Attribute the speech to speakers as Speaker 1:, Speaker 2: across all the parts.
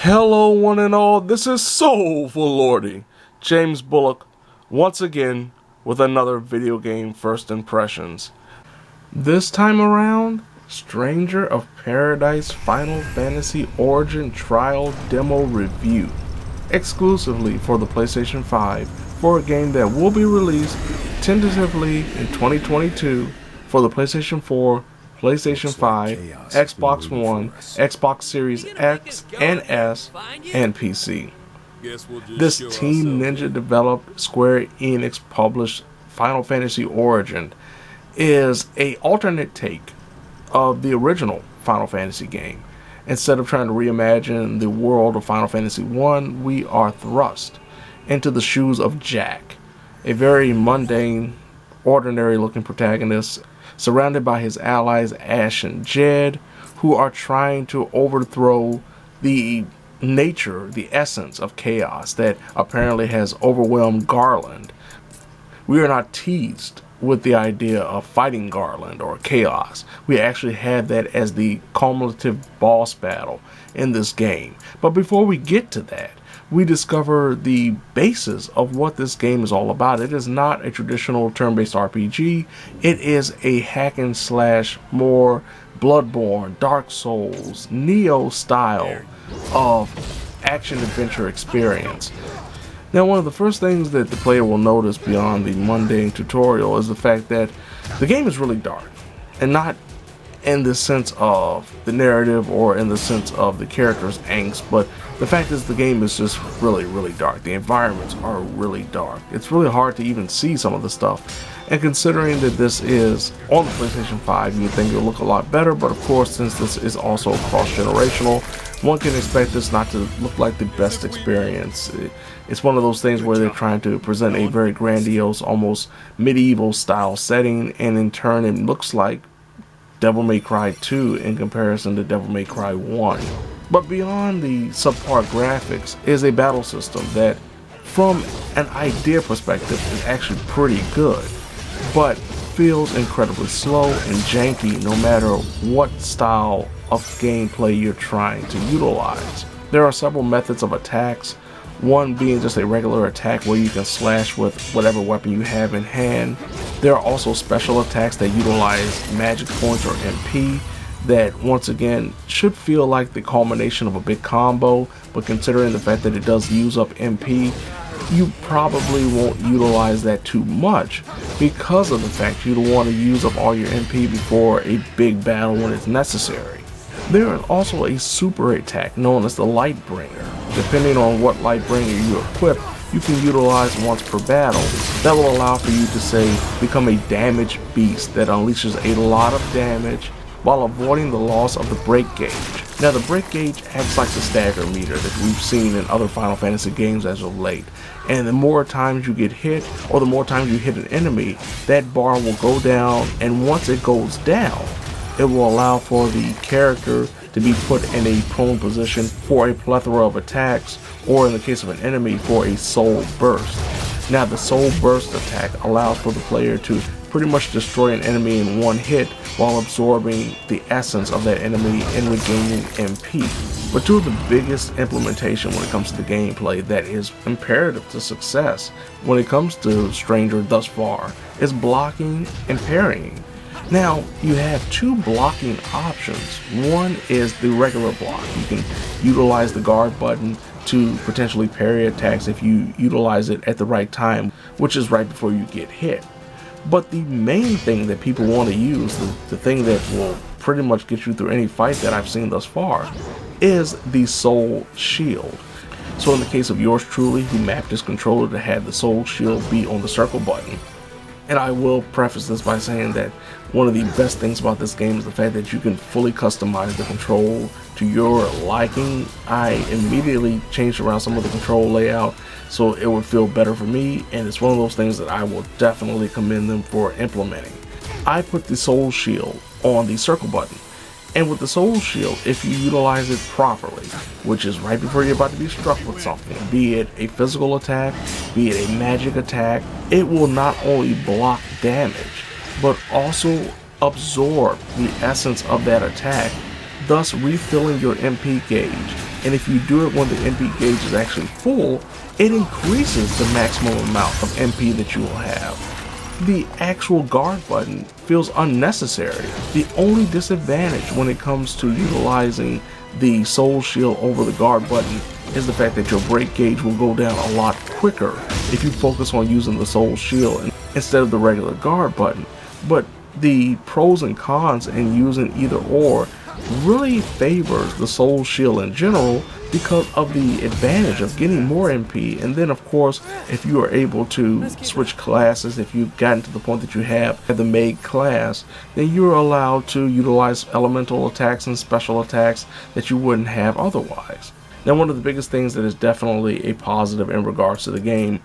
Speaker 1: Hello one and all, this is Soulful Lordy, James Bullock, once again with another video game first impressions. This time around, Stranger of Paradise Final Fantasy Origin Trial Demo Review, exclusively for the PlayStation 5, for a game that will be released tentatively in 2022 for the PlayStation 4, PlayStation 5, Xbox One, Xbox Series X and S, and PC. This Team Ninja developed, Square Enix published Final Fantasy Origin is a alternate take of the original Final Fantasy game. Instead of trying to reimagine the world of Final Fantasy 1, we are thrust into the shoes of Jack, a very mundane, ordinary looking protagonist surrounded by his allies Ash and Jed, who are trying to overthrow the nature, the essence of chaos that apparently has overwhelmed Garland. We are not teased with the idea of fighting Garland or chaos. We actually have that as the cumulative boss battle in this game. But before we get to that, we discover the basis of what this game is all about. It is not a traditional turn-based RPG. It is a hack and slash, more Bloodborne, Dark Souls, Neo style of action-adventure experience. Now, one of the first things that the player will notice beyond the mundane tutorial is the fact that the game is really dark, and not in the sense of the narrative or in the sense of the character's angst, but the fact is the game is just really dark. The environments are really dark. It's really hard to even see some of the stuff. And considering that this is on the PlayStation 5, you would think it would look a lot better, but of course, since this is also cross-generational, one can expect this not to look like the best experience. It's one of those things where they're trying to present a very grandiose, almost medieval style setting, and in turn it looks like Devil May Cry 2 in comparison to Devil May Cry 1. But beyond the subpar graphics is a battle system that, from an idea perspective, is actually pretty good, but feels incredibly slow and janky no matter what style of gameplay you're trying to utilize. There are several methods of attacks, one being just a regular attack where you can slash with whatever weapon you have in hand. There are also special attacks that utilize magic points or MP that once again should feel like the culmination of a big combo, but considering the fact that it does use up MP, you probably won't utilize that too much because of the fact you don't want to use up all your MP before a big battle when it's necessary. There is also a super attack known as the Lightbringer. Depending on what Lightbringer you equip, you can utilize once per battle. That will allow for you to, say, become a damage beast that unleashes a lot of damage while avoiding the loss of the break gauge. Now, the break gauge acts like the stagger meter that we've seen in other Final Fantasy games as of late. And the more times you get hit, or the more times you hit an enemy, that bar will go down, and once it goes down, it will allow for the character to be put in a prone position for a plethora of attacks, or in the case of an enemy, for a soul burst. Now, the soul burst attack allows for the player to pretty much destroy an enemy in one hit while absorbing the essence of that enemy and regaining MP. But two of the biggest implementation when it comes to the gameplay that is imperative to success when it comes to Stranger thus far is blocking and parrying. Now, you have two blocking options. One is the regular block. You can utilize the guard button to potentially parry attacks if you utilize it at the right time, which is right before you get hit. But the main thing that people want to use, the thing that will pretty much get you through any fight that I've seen thus far, is the Soul Shield. So in the case of yours truly, who mapped his controller to have the Soul Shield be on the circle button. And I will preface this by saying that one of the best things about this game is the fact that you can fully customize the control to your liking. I immediately changed around some of the control layout so it would feel better for me, and it's one of those things that I will definitely commend them for implementing. I put the Soul Shield on the circle button, and with the Soul Shield, if you utilize it properly, which is right before you're about to be struck with something, be it a physical attack, be it a magic attack, it will not only block damage, but also absorb the essence of that attack, thus refilling your MP gauge and if you do it when the MP gauge is actually full, it increases the maximum amount of MP that you will have. The actual guard button feels unnecessary. The only disadvantage when it comes to utilizing the soul shield over the guard button is the fact that your break gauge will go down a lot quicker if you focus on using the soul shield instead of the regular guard button. But the pros and cons in using either or really favors the soul shield in general because of the advantage of getting more MP. And then of course, if you are able to switch classes, if you've gotten to the point that you have the Meg class, then you're allowed to utilize elemental attacks and special attacks that you wouldn't have otherwise. Now, one of the biggest things that is definitely a positive in regards to the game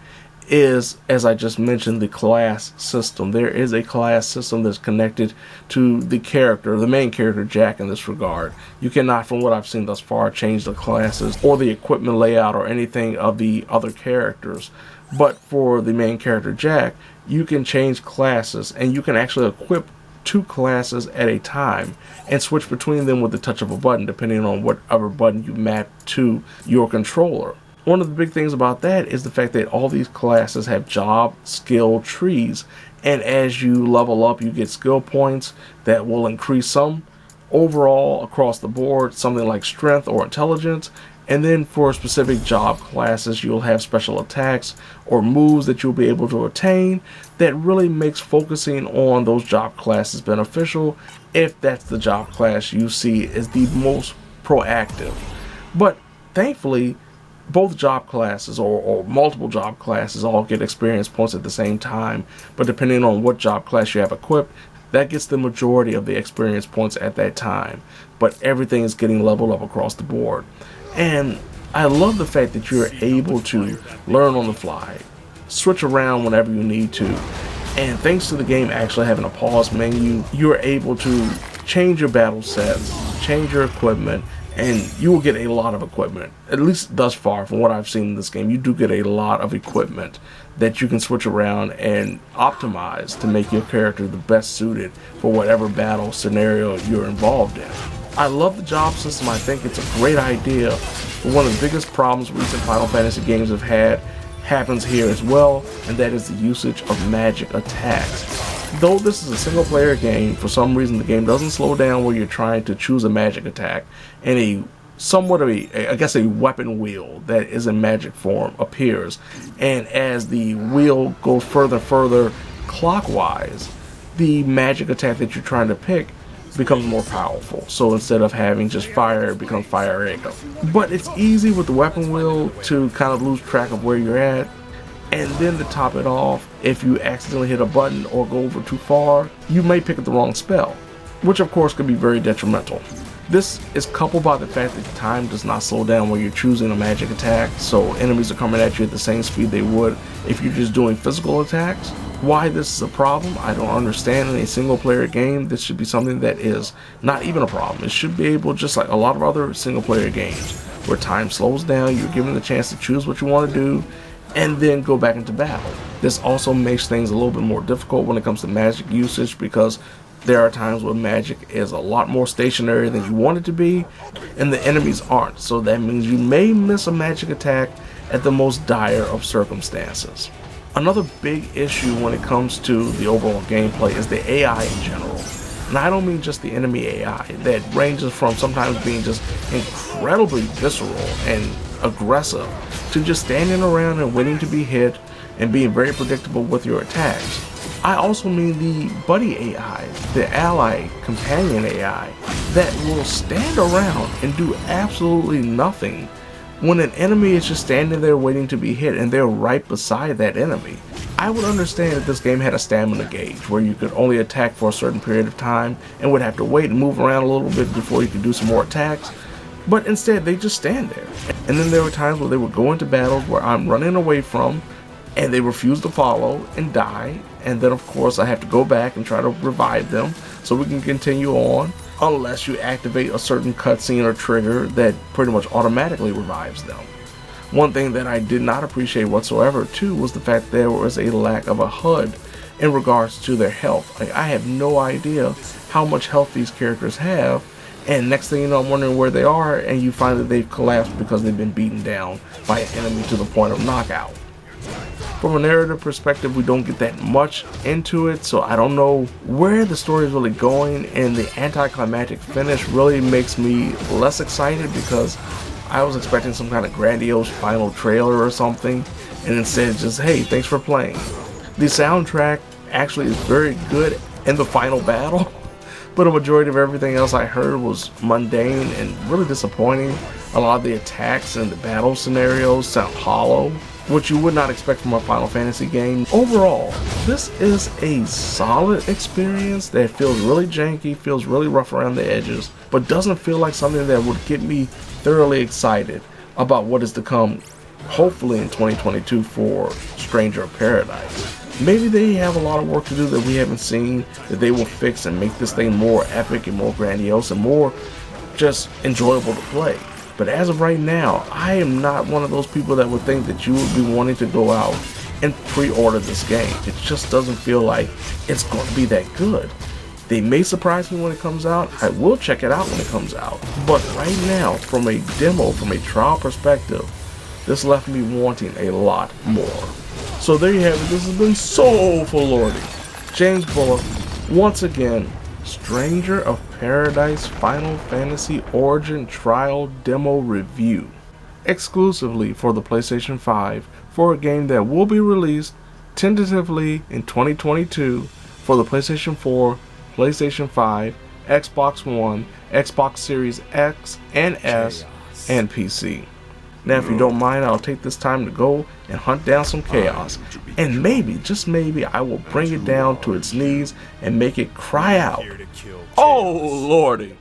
Speaker 1: is, as I just mentioned, the class system. There is a class system that's connected to the character, the main character Jack in this regard. You cannot, from what I've seen thus far, change the classes or the equipment layout or anything of the other characters. But for the main character Jack, you can change classes and you can actually equip 2 classes at a time and switch between them with the touch of a button, depending on whatever button you map to your controller. One of the big things about that is the fact that all these classes have job skill trees, and as you level up you get skill points that will increase some overall across the board, something like strength or intelligence, and then for specific job classes you'll have special attacks or moves that you'll be able to attain that really makes focusing on those job classes beneficial if that's the job class you see as the most proactive. But thankfully, both job classes or multiple job classes all get experience points at the same time, but depending on what job class you have equipped, that gets the majority of the experience points at that time. But everything is getting leveled up across the board. And I love the fact that you're able to learn on the fly, switch around whenever you need to, and thanks to the game actually having a pause menu, you're able to change your battle sets, change your equipment, and you will get a lot of equipment. At least thus far, from what I've seen in this game, you do get a lot of equipment that you can switch around and optimize to make your character the best suited for whatever battle scenario you're involved in. I love the job system. I think it's a great idea. But one of the biggest problems recent Final Fantasy games have had happens here as well, and that is the usage of magic attacks. Though this is a single player game, for some reason the game doesn't slow down where you're trying to choose a magic attack, and a somewhat of a weapon wheel that is in magic form appears, and as the wheel goes further clockwise, the magic attack that you're trying to pick becomes more powerful. So instead of having just fire, it becomes fire arrow. But it's easy with the weapon wheel to kind of lose track of where you're at. And then to top it off, if you accidentally hit a button or go over too far, you may pick up the wrong spell, which of course could be very detrimental. This is coupled by the fact that the time does not slow down when you're choosing a magic attack, so enemies are coming at you at the same speed they would if you're just doing physical attacks. Why this is a problem, I don't understand. In a single player game, this should be something that is not even a problem. It should be able, just like a lot of other single player games, where time slows down, you're given the chance to choose what you want to do, and then go back into battle. This also makes things a little bit more difficult when it comes to magic usage, because there are times where magic is a lot more stationary than you want it to be, and the enemies aren't. So that means you may miss a magic attack at the most dire of circumstances. Another big issue when it comes to the overall gameplay is the AI in general. And I don't mean just the enemy AI, that ranges from sometimes being just incredibly visceral and aggressive to just standing around and waiting to be hit and being very predictable with your attacks. I also mean the buddy AI, the ally companion AI, that will stand around and do absolutely nothing when an enemy is just standing there waiting to be hit and they're right beside that enemy. I would understand if this game had a stamina gauge where you could only attack for a certain period of time and would have to wait and move around a little bit before you could do some more attacks, but instead they just stand there. And then there were times where they would go into battles where I'm running away from and they refuse to follow and die, and then of course I have to go back and try to revive them so we can continue on, unless you activate a certain cutscene or trigger that pretty much automatically revives them. One thing that I did not appreciate whatsoever too was the fact there was a lack of a HUD in regards to their health. I have no idea how much health these characters have, And next thing you know, I'm wondering where they are, and you find that they've collapsed because they've been beaten down by an enemy to the point of knockout. From a narrative perspective, we don't get that much into it, so I don't know where the story is really going, and the anticlimactic finish really makes me less excited because I was expecting some kind of grandiose final trailer or something, and instead it's just, hey, thanks for playing. The soundtrack actually is very good in the final battle, but a majority of everything else I heard was mundane and really disappointing. A lot of the attacks and the battle scenarios sound hollow, which you would not expect from a Final Fantasy game. Overall, this is a solid experience that feels really janky, feels really rough around the edges, but doesn't feel like something that would get me thoroughly excited about what is to come, hopefully in 2022 for Stranger of Paradise. Maybe they have a lot of work to do that we haven't seen, that they will fix and make this thing more epic and more grandiose and more just enjoyable to play. But as of right now, I am not one of those people that would think that you would be wanting to go out and pre-order this game. It just doesn't feel like it's going to be that good. They may surprise me when it comes out. I will check it out when it comes out. But right now, from a demo, from a trial perspective, this left me wanting a lot more. So there you have it. This has been Soulful Lordy. James Bullock, once again, Stranger of Paradise Final Fantasy Origin Trial Demo Review, exclusively for the PlayStation 5, for a game that will be released tentatively in 2022 for the PlayStation 4, PlayStation 5, Xbox One, Xbox Series X and S, and PC. Now, if you don't mind, I'll take this time to go and hunt down some chaos, and maybe, just maybe, I will bring it down to its knees and make it cry out, "Oh Lordy!"